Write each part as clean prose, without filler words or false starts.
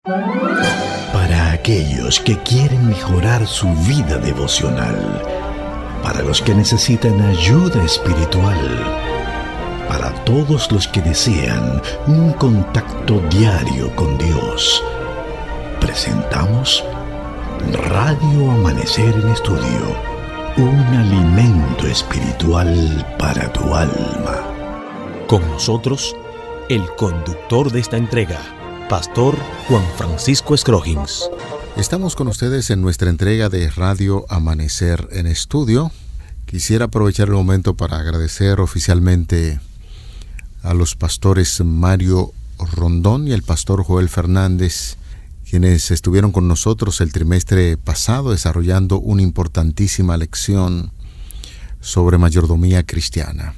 Para aquellos que quieren mejorar su vida devocional, para los que necesitan ayuda espiritual, para todos los que desean un contacto diario con Dios, presentamos Radio Amanecer en Estudio, un alimento espiritual para tu alma. Con nosotros, el conductor de esta entrega, Pastor Juan Francisco Scroggins. Estamos con ustedes en nuestra entrega de Radio Amanecer en Estudio. Quisiera aprovechar el momento para agradecer oficialmente a los pastores Mario Rondón y el pastor Joel Fernández, quienes estuvieron con nosotros el trimestre pasado desarrollando una importantísima lección sobre mayordomía cristiana.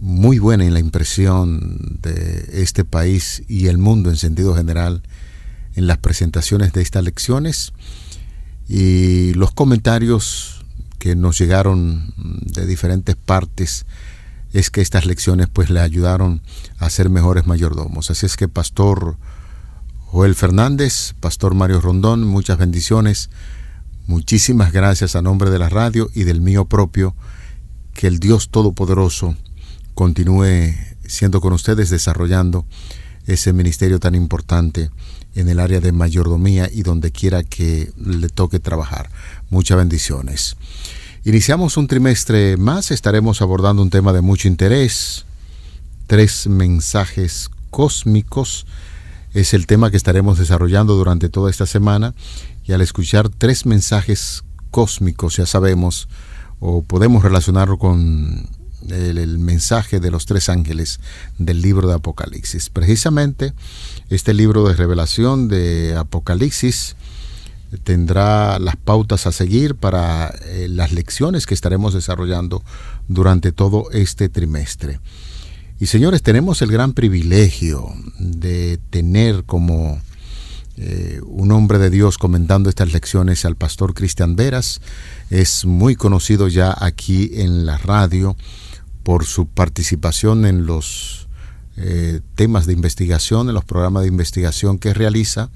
Muy buena en la impresión de este país y el mundo en sentido general en las presentaciones de estas lecciones, y los comentarios que nos llegaron de diferentes partes es que estas lecciones pues le ayudaron a ser mejores mayordomos. Así es que Pastor Joel Fernández, Pastor Mario Rondón, muchas bendiciones, muchísimas gracias a nombre de la radio y del mío propio. Que el Dios Todopoderoso continúe siendo con ustedes desarrollando ese ministerio tan importante en el área de mayordomía y donde quiera que le toque trabajar. Muchas bendiciones. Iniciamos un trimestre más, estaremos abordando un tema de mucho interés. 3 mensajes cósmicos es el tema que estaremos desarrollando durante toda esta semana, y al escuchar 3 mensajes cósmicos ya sabemos o podemos relacionarlo con el mensaje de los 3 ángeles del libro de Apocalipsis. Precisamente este libro de revelación de Apocalipsis tendrá las pautas a seguir para las lecciones que estaremos desarrollando durante todo este trimestre. Y señores, tenemos el gran privilegio de tener como un hombre de Dios comentando estas lecciones al pastor Cristian Veras. Es muy conocido ya aquí en la radio por su participación en los temas de investigación, en los programas de investigación que realiza,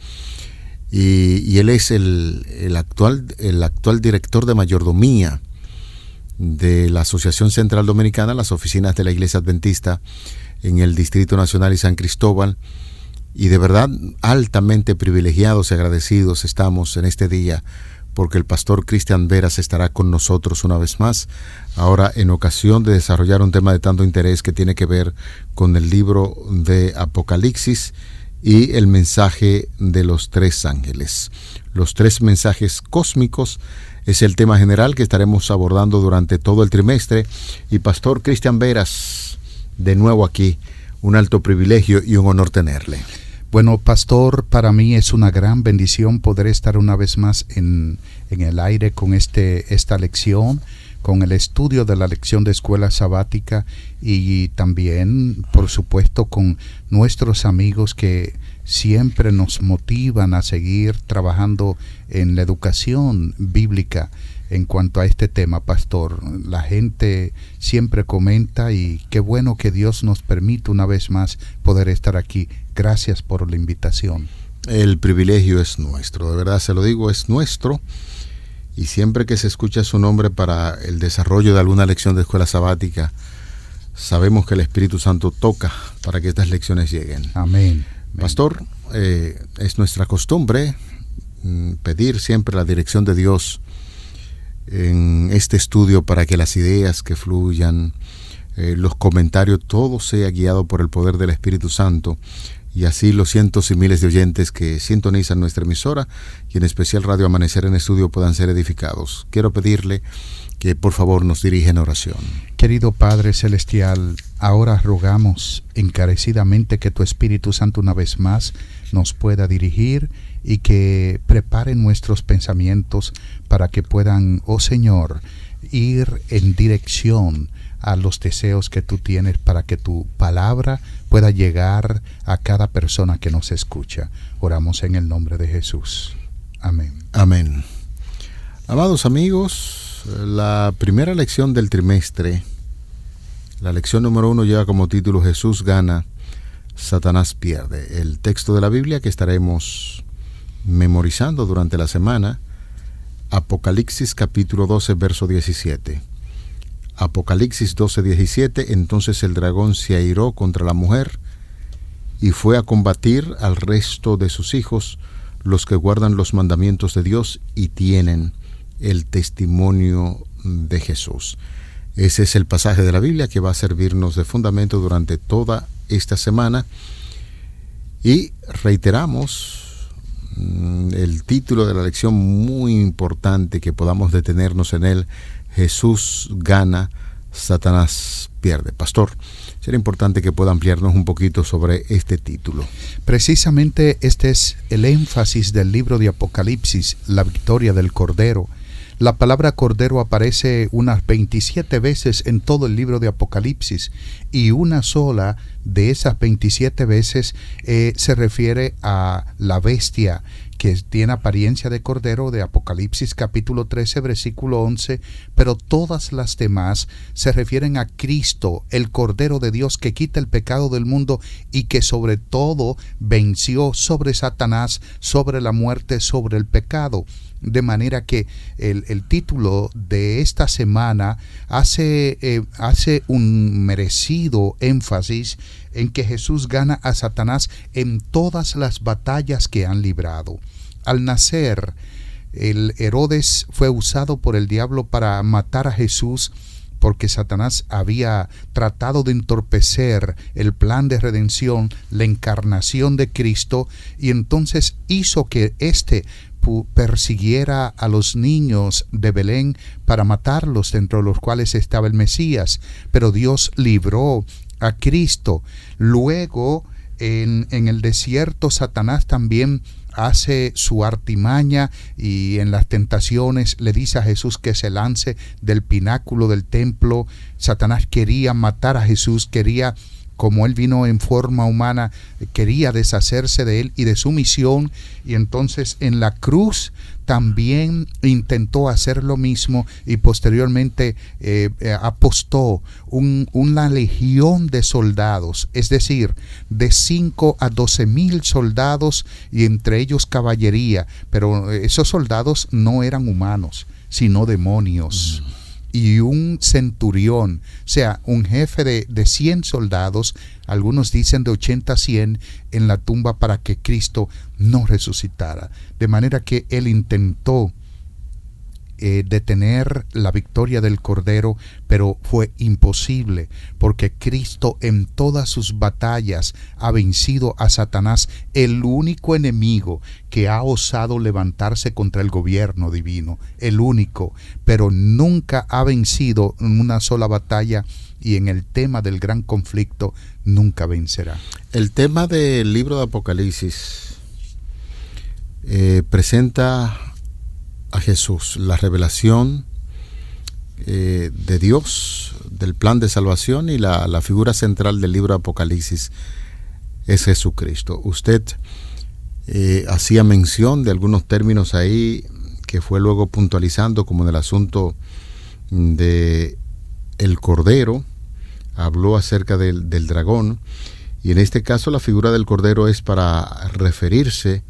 y él es el actual director de mayordomía de la Asociación Central Dominicana, las oficinas de la Iglesia Adventista en el Distrito Nacional y San Cristóbal, y de verdad altamente privilegiados y agradecidos estamos en este día porque el pastor Cristian Veras estará con nosotros una vez más, ahora en ocasión de desarrollar un tema de tanto interés que tiene que ver con el libro de Apocalipsis y el mensaje de los 3 ángeles. Los 3 mensajes cósmicos es el tema general que estaremos abordando durante todo el trimestre. Y pastor Cristian Veras, de nuevo aquí, un alto privilegio y un honor tenerle. Bueno, pastor, para mí es una gran bendición poder estar una vez más en el aire con esta lección, con el estudio de la lección de escuela sabática, y también, por supuesto, con nuestros amigos que siempre nos motivan a seguir trabajando en la educación bíblica en cuanto a este tema, pastor. La gente siempre comenta, y qué bueno que Dios nos permite una vez más poder estar aquí. Gracias por la invitación. El privilegio es nuestro, de verdad se lo digo, es nuestro. Y siempre que se escucha su nombre para el desarrollo de alguna lección de escuela sabática, sabemos que el Espíritu Santo toca para que estas lecciones lleguen. Amén. Pastor, es nuestra costumbre pedir siempre la dirección de Dios en este estudio para que las ideas que fluyan, los comentarios, todo sea guiado por el poder del Espíritu Santo, y así los cientos y miles de oyentes que sintonizan nuestra emisora y en especial Radio Amanecer en Estudio puedan ser edificados. Quiero pedirle que por favor nos dirija en oración. Querido Padre Celestial, ahora rogamos encarecidamente que tu Espíritu Santo una vez más nos pueda dirigir y que prepare nuestros pensamientos para que puedan, oh Señor, ir en dirección a los deseos que tú tienes para que tu palabra pueda llegar a cada persona que nos escucha. Oramos en el nombre de Jesús. Amén. Amén. Amados amigos, la primera lección del trimestre, la lección número 1, lleva como título Jesús gana, Satanás pierde. El texto de la Biblia que estaremos memorizando durante la semana Apocalipsis capítulo 12, verso 17. Apocalipsis 12, 17. Entonces el dragón se airó contra la mujer y fue a combatir al resto de sus hijos, los que guardan los mandamientos de Dios y tienen el testimonio de Jesús. Ese es el pasaje de la Biblia que va a servirnos de fundamento durante toda esta semana. Y reiteramos el título de la lección, muy importante que podamos detenernos en él: Jesús gana, Satanás pierde. Pastor, sería importante que pueda ampliarnos un poquito sobre este título. Precisamente este es el énfasis del libro de Apocalipsis, la victoria del Cordero. La palabra Cordero aparece unas 27 veces en todo el libro de Apocalipsis, y una sola de esas 27 veces se refiere a la bestia que tiene apariencia de cordero, de Apocalipsis capítulo 13, versículo 11, pero todas las demás se refieren a Cristo, el Cordero de Dios que quita el pecado del mundo y que sobre todo venció sobre Satanás, sobre la muerte, sobre el pecado. De manera que el título de esta semana hace un merecido énfasis en que Jesús gana a Satanás en todas las batallas que han librado. Al nacer, el Herodes fue usado por el diablo para matar a Jesús, porque Satanás había tratado de entorpecer el plan de redención, la encarnación de Cristo, y entonces hizo que persiguiera a los niños de Belén para matarlos, dentro de los cuales estaba el Mesías. Pero Dios libró a Cristo. Luego, en el desierto, Satanás también hace su artimaña, y en las tentaciones le dice a Jesús que se lance del pináculo del templo. Satanás quería matar a Jesús, como él vino en forma humana, quería deshacerse de él y de su misión, y entonces en la cruz también intentó hacer lo mismo, y posteriormente apostó una legión de soldados, es decir, de 5 a 12,000 soldados, y entre ellos caballería, pero esos soldados no eran humanos, sino demonios. Y un centurión, o sea, un jefe de 100 soldados, algunos dicen de 80 a 100, en la tumba para que Cristo no resucitara. De manera que él intentó detener la victoria del Cordero, pero fue imposible, porque Cristo en todas sus batallas ha vencido a Satanás, el único enemigo que ha osado levantarse contra el gobierno divino, el único, pero nunca ha vencido en una sola batalla, y en el tema del gran conflicto nunca vencerá. El tema del libro de Apocalipsis presenta a Jesús, la revelación de Dios, del plan de salvación, y la figura central del libro de Apocalipsis es Jesucristo. Usted hacía mención de algunos términos ahí que fue luego puntualizando, como en el asunto de el Cordero, habló acerca del dragón, y en este caso la figura del Cordero es para referirse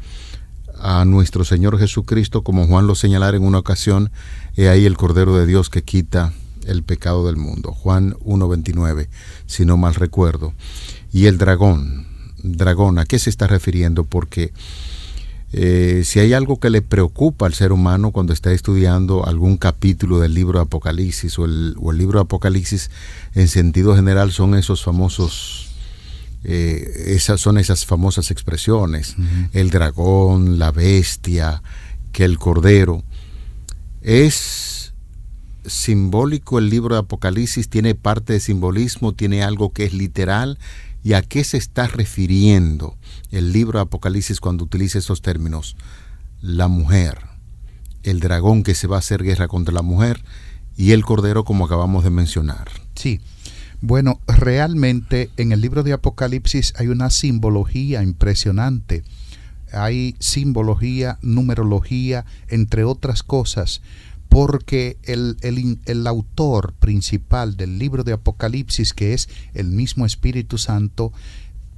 a nuestro Señor Jesucristo, como Juan lo señalara en una ocasión: he ahí el Cordero de Dios que quita el pecado del mundo. Juan 1:29, si no mal recuerdo. Y el dragón, ¿a qué se está refiriendo? Porque si hay algo que le preocupa al ser humano cuando está estudiando algún capítulo del libro de Apocalipsis o el libro de Apocalipsis en sentido general, son esos famosos esas famosas expresiones: el dragón, la bestia, que el cordero. Es simbólico el libro de Apocalipsis, tiene parte de simbolismo, tiene algo que es literal. ¿Y a qué se está refiriendo el libro de Apocalipsis cuando utiliza esos términos? La mujer, el dragón que se va a hacer guerra contra la mujer, y el cordero, como acabamos de mencionar. Sí. Bueno, realmente en el libro de Apocalipsis hay una simbología impresionante. Hay simbología, numerología, entre otras cosas, porque el autor principal del libro de Apocalipsis, que es el mismo Espíritu Santo,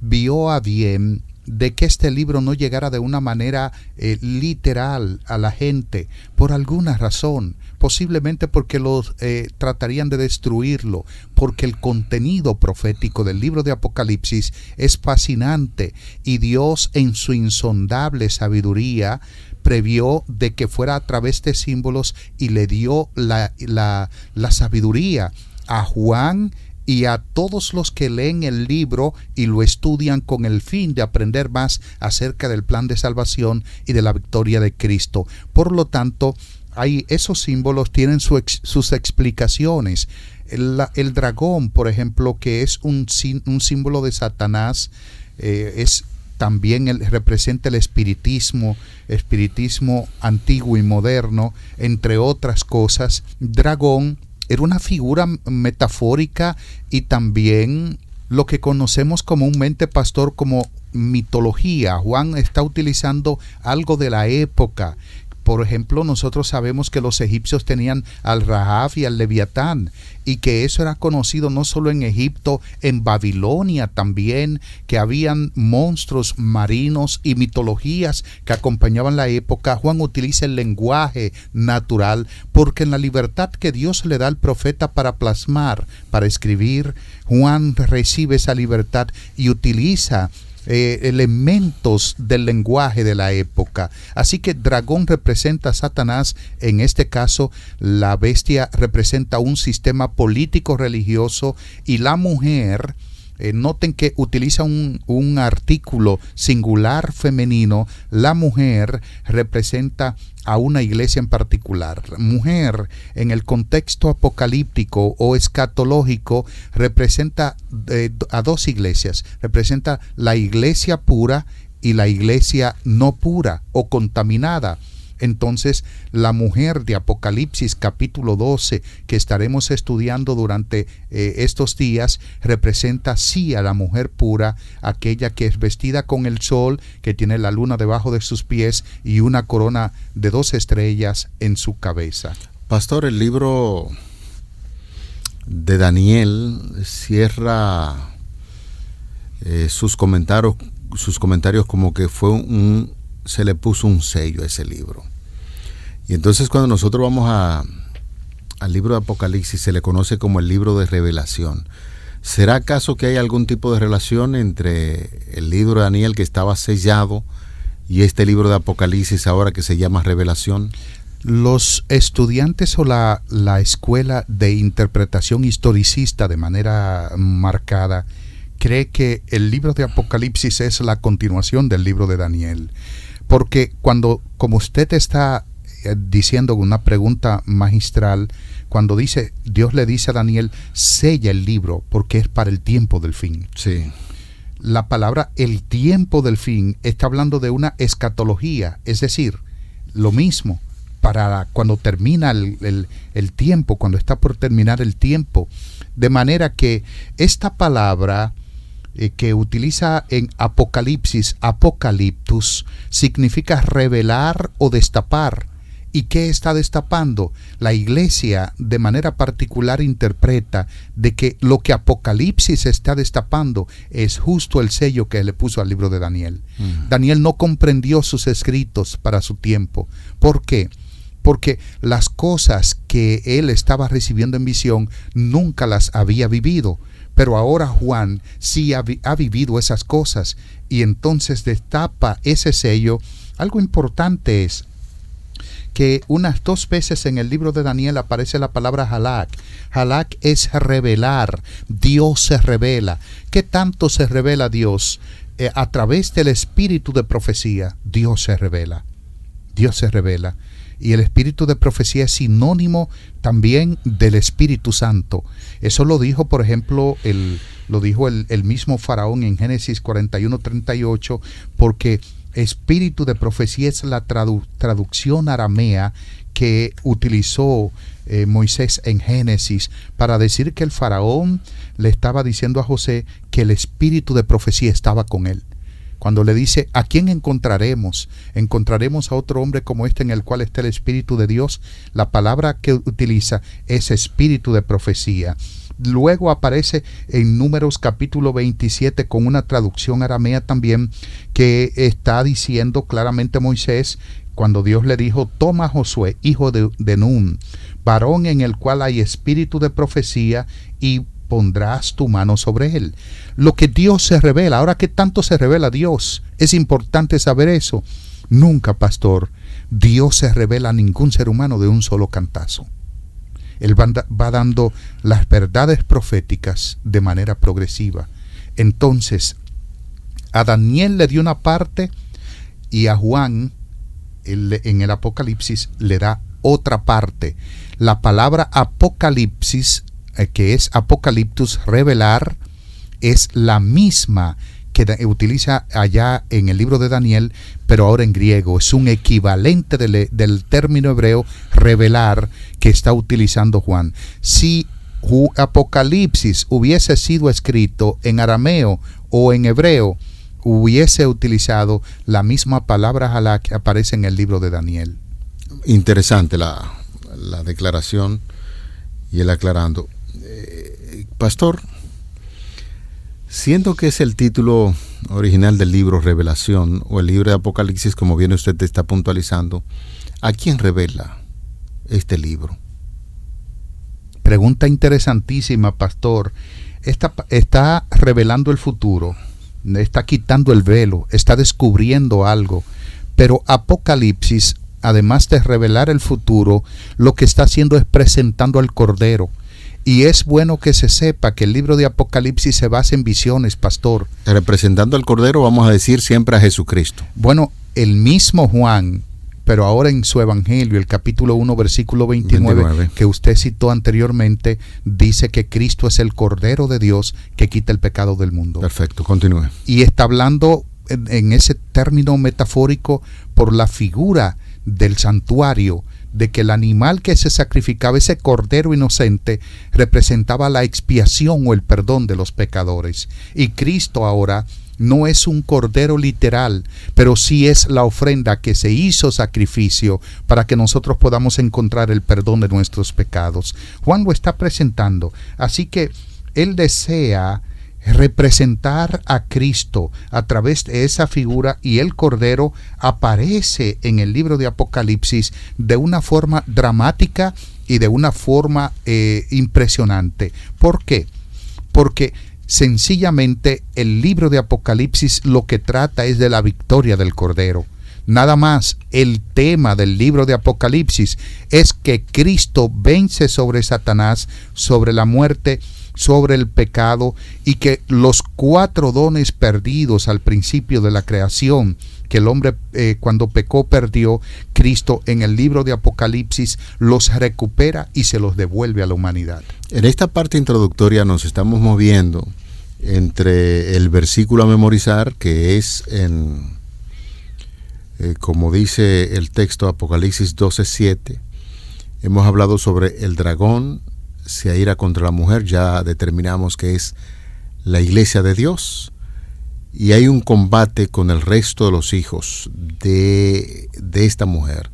vio a bien de que este libro no llegara de una manera literal a la gente por alguna razón, posiblemente porque los tratarían de destruirlo, porque el contenido profético del libro de Apocalipsis es fascinante y Dios en su insondable sabiduría previó de que fuera a través de símbolos y le dio la sabiduría a Juan y a todos los que leen el libro y lo estudian con el fin de aprender más acerca del plan de salvación y de la victoria de Cristo. Por lo tanto, esos símbolos tienen sus explicaciones. El dragón, por ejemplo, que es un símbolo de Satanás, también representa el espiritismo antiguo y moderno, entre otras cosas. Dragón era una figura metafórica y también lo que conocemos comúnmente, pastor, como mitología. Juan está utilizando algo de la época. Por ejemplo, nosotros sabemos que los egipcios tenían al Rahab y al Leviatán, y que eso era conocido no solo en Egipto, en Babilonia también, que habían monstruos marinos y mitologías que acompañaban la época. Juan utiliza el lenguaje natural, porque en la libertad que Dios le da al profeta para plasmar, para escribir, Juan recibe esa libertad y utiliza elementos del lenguaje de la época. Así que dragón representa a Satanás. En este caso, la bestia representa un sistema político religioso, y la mujer, noten que utiliza un artículo singular femenino. La mujer representa a una iglesia en particular. La mujer, en el contexto apocalíptico o escatológico, representa a dos iglesias. Representa la iglesia pura y la iglesia no pura o contaminada. Entonces, la mujer de Apocalipsis capítulo 12, que estaremos estudiando durante estos días, representa sí a la mujer pura, aquella que es vestida con el sol, que tiene la luna debajo de sus pies y una corona de 2 estrellas en su cabeza. Pastor, el libro de Daniel cierra sus comentarios como que se le puso un sello a ese libro. Y entonces, cuando nosotros vamos al libro de Apocalipsis, se le conoce como el libro de revelación. ¿Será acaso que hay algún tipo de relación entre el libro de Daniel, que estaba sellado, y este libro de Apocalipsis ahora que se llama Revelación? Los estudiantes o la escuela de interpretación historicista de manera marcada cree que el libro de Apocalipsis es la continuación del libro de Daniel, porque como usted está diciendo una pregunta magistral, cuando Dios le dice a Daniel, sella el libro porque es para el tiempo del fin. Sí. La palabra el tiempo del fin está hablando de una escatología, es decir, lo mismo para cuando termina el tiempo, cuando está por terminar el tiempo. De manera que esta palabra que utiliza en Apocalipsis, apocaliptus, significa revelar o destapar. ¿Y qué está destapando? La iglesia de manera particular interpreta de que lo que Apocalipsis está destapando es justo el sello que le puso al libro de Daniel. Daniel no comprendió sus escritos para su tiempo. ¿Por qué? Porque las cosas que él estaba recibiendo en visión nunca las había vivido. Pero ahora Juan sí ha vivido esas cosas, y entonces destapa ese sello. Algo importante es que unas 2 veces en el libro de Daniel aparece la palabra halak. Halak es revelar. Dios se revela. ¿Qué tanto se revela Dios? A través del espíritu de profecía, Dios se revela. Dios se revela. Y el espíritu de profecía es sinónimo también del Espíritu Santo. Eso lo dijo, por ejemplo, el mismo Faraón en Génesis 41:38, porque espíritu de profecía es la traducción aramea que utilizó Moisés en Génesis para decir que el Faraón le estaba diciendo a José que el espíritu de profecía estaba con él. cuando le dice, ¿a quién encontraremos? ¿Encontraremos a otro hombre como este en el cual está el Espíritu de Dios? La palabra que utiliza es espíritu de profecía. Luego aparece en Números capítulo 27 con una traducción aramea también, que está diciendo claramente Moisés, cuando Dios le dijo, toma a Josué, hijo de Nun, varón en el cual hay espíritu de profecía, y pondrás tu mano sobre él. Lo que Dios se revela. Ahora, ¿qué tanto se revela Dios? Es importante saber eso. Nunca, pastor, Dios se revela a ningún ser humano de un solo cantazo. Él va dando las verdades proféticas de manera progresiva. Entonces, a Daniel le dio una parte y a Juan, en el Apocalipsis, le da otra parte. La palabra Apocalipsis, que es Apocaliptus, revelar, es la misma que utiliza allá en el libro de Daniel, pero ahora en griego. Es un equivalente del término hebreo revelar que está utilizando Juan. Si Apocalipsis hubiese sido escrito en arameo o en hebreo, hubiese utilizado la misma palabra a la que aparece en el libro de Daniel. Interesante la declaración y el aclarando. Pastor, siendo que es el título original del libro Revelación, o el libro de Apocalipsis, como bien usted está puntualizando, ¿a quién revela este libro? Pregunta interesantísima, pastor. Está revelando el futuro, está quitando el velo, está descubriendo algo, pero Apocalipsis, además de revelar el futuro, lo que está haciendo es presentando al Cordero. Y es bueno que se sepa que el libro de Apocalipsis se basa en visiones, pastor. Representando al Cordero, vamos a decir siempre a Jesucristo. Bueno, el mismo Juan, pero ahora en su Evangelio, el capítulo 1, versículo 29, que usted citó anteriormente, dice que Cristo es el Cordero de Dios que quita el pecado del mundo. Perfecto, continúe. Y está hablando en ese término metafórico por la figura del santuario, de que el animal que se sacrificaba, ese cordero inocente, representaba la expiación o el perdón de los pecadores. Y Cristo ahora no es un cordero literal, pero sí es la ofrenda que se hizo sacrificio para que nosotros podamos encontrar el perdón de nuestros pecados. Juan lo está presentando, así que él desea representar a Cristo a través de esa figura, y el Cordero aparece en el libro de Apocalipsis de una forma dramática y de una forma impresionante. ¿Por qué? Porque sencillamente el libro de Apocalipsis lo que trata es de la victoria del Cordero. Nada más. El tema del libro de Apocalipsis es que Cristo vence sobre Satanás, sobre la muerte, sobre el pecado, y que los 4 dones perdidos al principio de la creación, que el hombre cuando pecó perdió, Cristo en el libro de Apocalipsis los recupera y se los devuelve a la humanidad. En esta parte introductoria nos estamos moviendo entre el versículo a memorizar, que es como dice el texto Apocalipsis 12:7. Hemos hablado sobre el dragón se aira contra la mujer, ya determinamos que es la iglesia de Dios, y hay un combate con el resto de los hijos de esta mujer,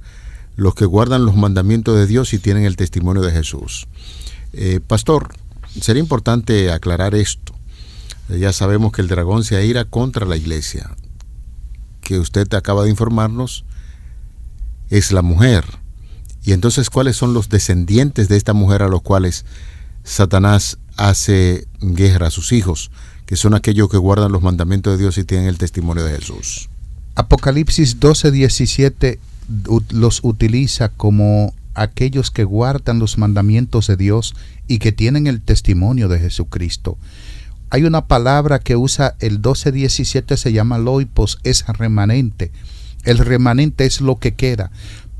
los que guardan los mandamientos de Dios y tienen el testimonio de Jesús. Pastor, sería importante aclarar esto. Ya sabemos que el dragón se aira contra la iglesia, que usted acaba de informarnos es la mujer. Y entonces, ¿cuáles son los descendientes de esta mujer a los cuales Satanás hace guerra a sus hijos, que son aquellos que guardan los mandamientos de Dios y tienen el testimonio de Jesús? Apocalipsis 12:17 los utiliza como aquellos que guardan los mandamientos de Dios y que tienen el testimonio de Jesucristo. Hay una palabra que usa el 12:17, se llama loipos, es remanente. El remanente es lo que queda.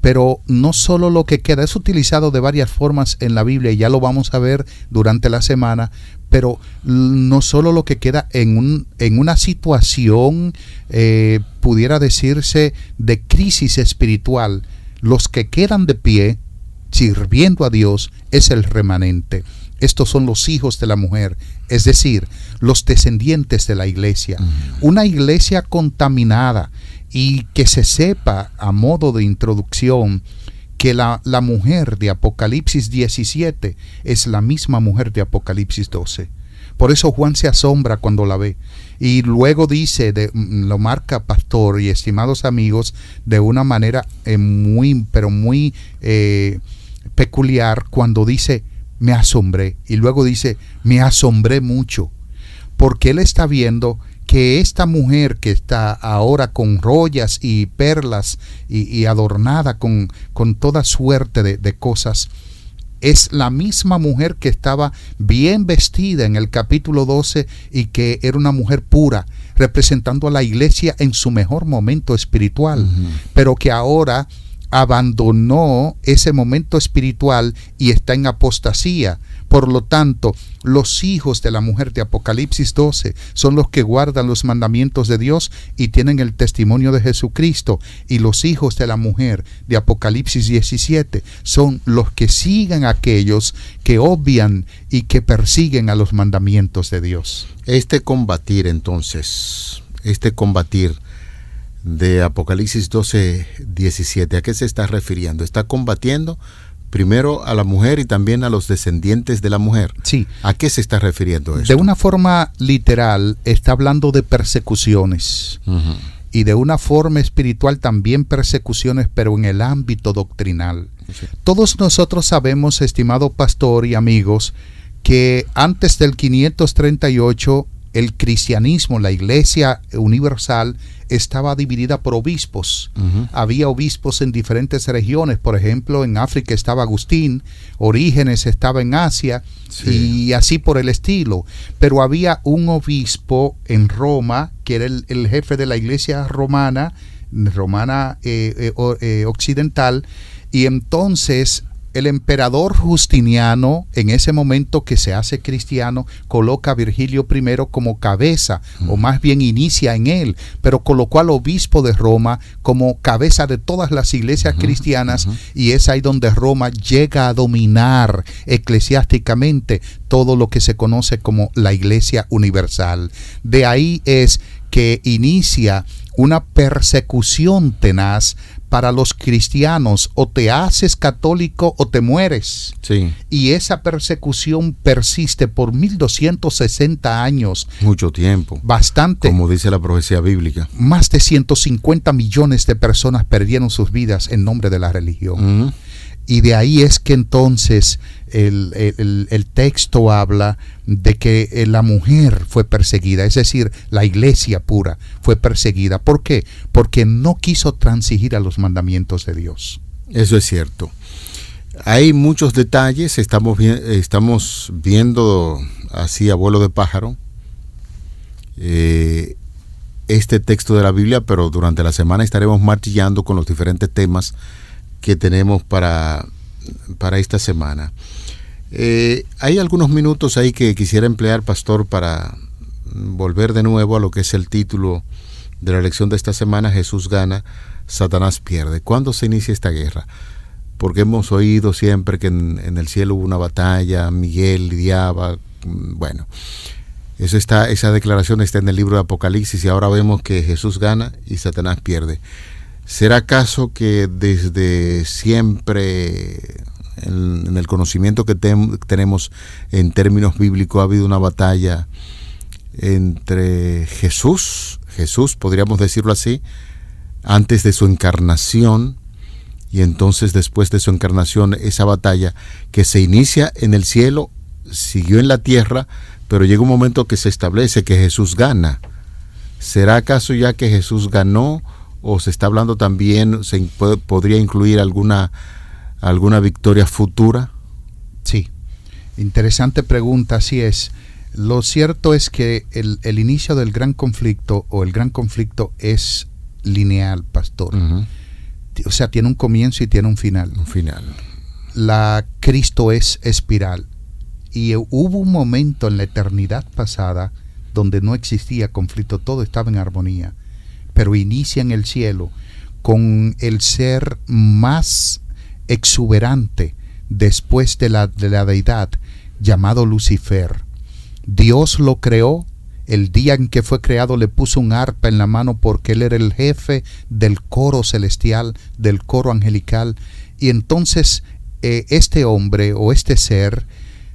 Pero no solo lo que queda, es utilizado de varias formas en la Biblia, y ya lo vamos a ver durante la semana, pero no solo lo que queda en una situación, pudiera decirse, de crisis espiritual. Los que quedan de pie, sirviendo a Dios, es el remanente. Estos son los hijos de la mujer, es decir, los descendientes de la iglesia. Una iglesia contaminada, y que se sepa a modo de introducción que la mujer de Apocalipsis 17 es la misma mujer de Apocalipsis 12. Por eso Juan se asombra cuando la ve. Y luego dice, lo marca pastor y estimados amigos, de una manera muy peculiar, cuando dice, me asombré. Y luego dice, me asombré mucho. Porque él está viendo que esta mujer que está ahora con joyas y perlas y adornada con toda suerte de cosas, es la misma mujer que estaba bien vestida en el capítulo 12 y que era una mujer pura, representando a la iglesia en su mejor momento espiritual, pero que ahora abandonó ese momento espiritual y está en apostasía. Por lo tanto, los hijos de la mujer de Apocalipsis 12 son los que guardan los mandamientos de Dios y tienen el testimonio de Jesucristo, y los hijos de la mujer de Apocalipsis 17 son los que siguen a aquellos que obvian y que persiguen a los mandamientos de Dios. Este combatir de Apocalipsis 12, 17, ¿a qué se está refiriendo? Está combatiendo primero a la mujer y también a los descendientes de la mujer. Sí. ¿A qué se está refiriendo esto? De una forma literal, está hablando de persecuciones. Y de una forma espiritual también persecuciones, pero en el ámbito doctrinal. Sí. Todos nosotros sabemos, estimado pastor y amigos, que antes del 538, el cristianismo, la iglesia universal, estaba dividida por obispos. Había obispos en diferentes regiones. Por ejemplo, en África estaba Agustín, Orígenes estaba en Asia, y así por el estilo. Pero había un obispo en Roma, que era el jefe de la iglesia romana occidental, y entonces el emperador Justiniano, en ese momento que se hace cristiano, coloca a Virgilio I como cabeza, o más bien inicia en él, pero colocó al obispo de Roma como cabeza de todas las iglesias cristianas, y es ahí donde Roma llega a dominar eclesiásticamente todo lo que se conoce como la iglesia universal. De ahí es que inicia una persecución tenaz para los cristianos. O te haces católico o te mueres. Sí. Y esa persecución persiste por 1260 años. Mucho tiempo. Bastante. Como dice la profecía bíblica. Más de 150 millones de personas perdieron sus vidas en nombre de la religión. Y de ahí es que entonces el texto habla de que la mujer fue perseguida, es decir, la iglesia pura fue perseguida. ¿Por qué? Porque no quiso transigir a los mandamientos de Dios. Eso es cierto. Hay muchos detalles, estamos viendo así a vuelo de pájaro este texto de la Biblia, pero durante la semana estaremos martillando con los diferentes temas que tenemos para esta semana. Hay algunos minutos ahí que quisiera emplear, pastor, para volver de nuevo a lo que es el título de la lección de esta semana: Jesús gana, Satanás pierde. ¿Cuándo se inicia esta guerra? Porque hemos oído siempre que en el cielo hubo una batalla, Miguel lidiaba, bueno, esa declaración está en el libro de Apocalipsis, y ahora vemos que Jesús gana y Satanás pierde. ¿Será acaso que desde siempre en el conocimiento que tenemos en términos bíblicos ha habido una batalla entre Jesús, podríamos decirlo así, antes de su encarnación, y entonces después de su encarnación esa batalla que se inicia en el cielo siguió en la tierra, pero llega un momento que se establece que Jesús gana? ¿Será acaso ya que Jesús ganó? ¿O se está hablando también, podría incluir alguna victoria futura? Sí, interesante pregunta, así es. Lo cierto es que el inicio del gran conflicto, o el gran conflicto, es lineal, pastor. O sea, tiene un comienzo y tiene un final. Un final. Cristo es espiral. Y hubo un momento en la eternidad pasada donde no existía conflicto, todo estaba en armonía. Pero inicia en el cielo con el ser más exuberante después de la deidad, llamado Lucifer. Dios lo creó. El día en que fue creado le puso un arpa en la mano porque él era el jefe del coro celestial, del coro angelical. Y entonces este hombre o este ser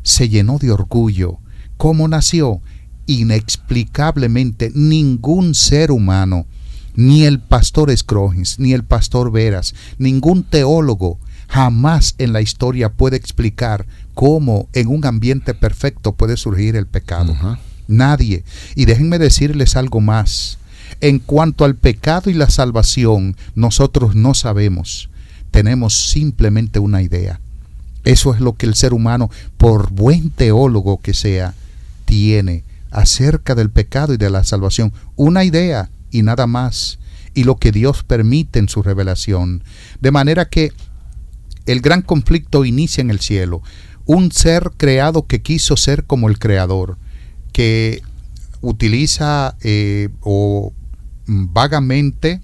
se llenó de orgullo. ¿Cómo nació? Inexplicablemente. Ningún ser humano, ni el pastor Scroggins, ni el pastor Veras, ningún teólogo jamás en la historia puede explicar cómo en un ambiente perfecto puede surgir el pecado. Nadie. Y déjenme decirles algo más. En cuanto al pecado y la salvación, nosotros no sabemos. Tenemos simplemente una idea. Eso es lo que el ser humano, por buen teólogo que sea, tiene acerca del pecado y de la salvación. Una idea y nada más. Y lo que Dios permite en su revelación. De manera que el gran conflicto inicia en el cielo. Un ser creado que quiso ser como el Creador, que utiliza o vagamente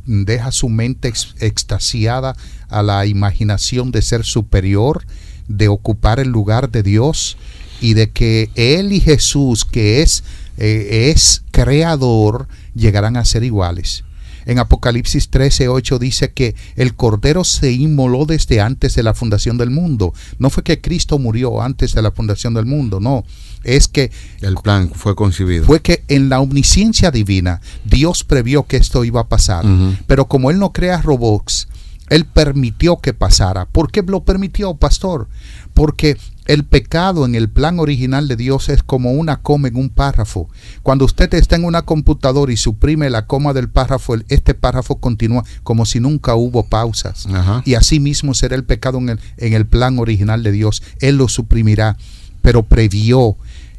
deja su mente extasiada a la imaginación de ser superior, de ocupar el lugar de Dios, y de que Él y Jesús, que es creador, llegarán a ser iguales. En Apocalipsis 13:8 dice que el Cordero se inmoló desde antes de la fundación del mundo. No fue que Cristo murió antes de la fundación del mundo, no. Es que el plan fue concebido. Fue que en la omnisciencia divina Dios previó que esto iba a pasar. Pero como Él no crea robots, Él permitió que pasara. ¿Por qué lo permitió, pastor? Porque el pecado en el plan original de Dios es como una coma en un párrafo. Cuando usted está en una computadora y suprime la coma del párrafo, este párrafo continúa como si nunca hubo pausas. Y así mismo será el pecado en el plan original de Dios. Él lo suprimirá, pero previó,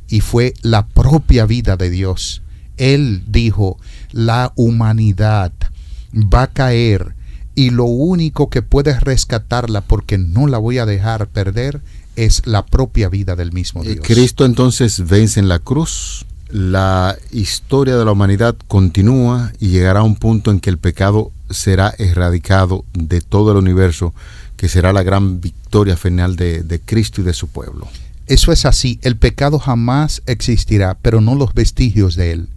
y fue la propia vida de Dios. Él dijo, la humanidad va a caer, y lo único que puede rescatarla, porque no la voy a dejar perder, es la propia vida del mismo Dios. Cristo entonces vence en la cruz. La historia de la humanidad continúa y llegará a un punto en que el pecado será erradicado de todo el universo, que será la gran victoria final de Cristo y de su pueblo. Eso es así. El pecado jamás existirá, pero no los vestigios de él.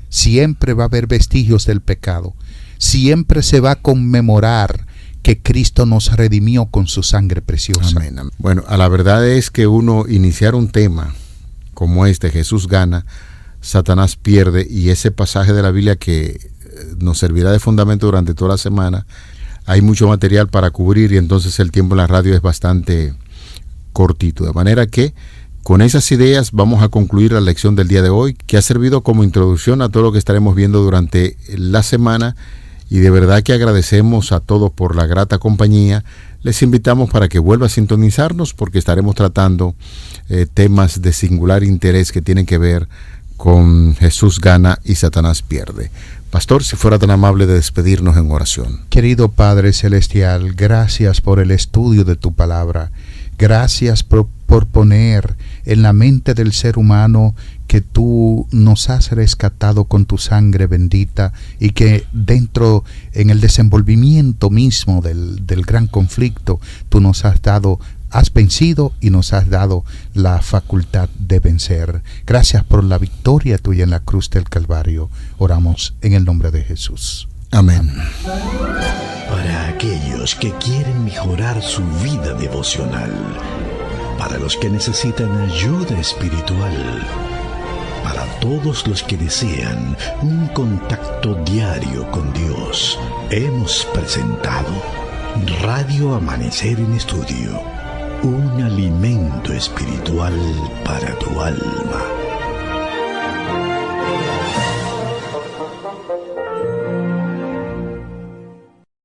Siempre va a haber vestigios del pecado. Siempre se va a conmemorar que Cristo nos redimió con su sangre preciosa. Amén. Bueno, a la verdad es que uno iniciar un tema como este, Jesús gana, Satanás pierde, y ese pasaje de la Biblia que nos servirá de fundamento durante toda la semana, hay mucho material para cubrir, y entonces el tiempo en la radio es bastante cortito. De manera que con esas ideas vamos a concluir la lección del día de hoy, que ha servido como introducción a todo lo que estaremos viendo durante la semana. Y de verdad que agradecemos a todos por la grata compañía. Les invitamos para que vuelva a sintonizarnos, porque estaremos tratando temas de singular interés que tienen que ver con Jesús gana y Satanás pierde. Pastor, si fuera tan amable de despedirnos en oración. Querido Padre Celestial, gracias por el estudio de tu palabra. Gracias por poner en la mente del ser humano que tú nos has rescatado con tu sangre bendita, y que dentro, en el desenvolvimiento mismo del gran conflicto, tú nos has vencido y nos has dado la facultad de vencer. Gracias por la victoria tuya en la cruz del Calvario. Oramos en el nombre de Jesús. Amén. Para aquellos que quieren mejorar su vida devocional, para los que necesitan ayuda espiritual, para todos los que desean un contacto diario con Dios, hemos presentado Radio Amanecer en Estudio, un alimento espiritual para tu alma.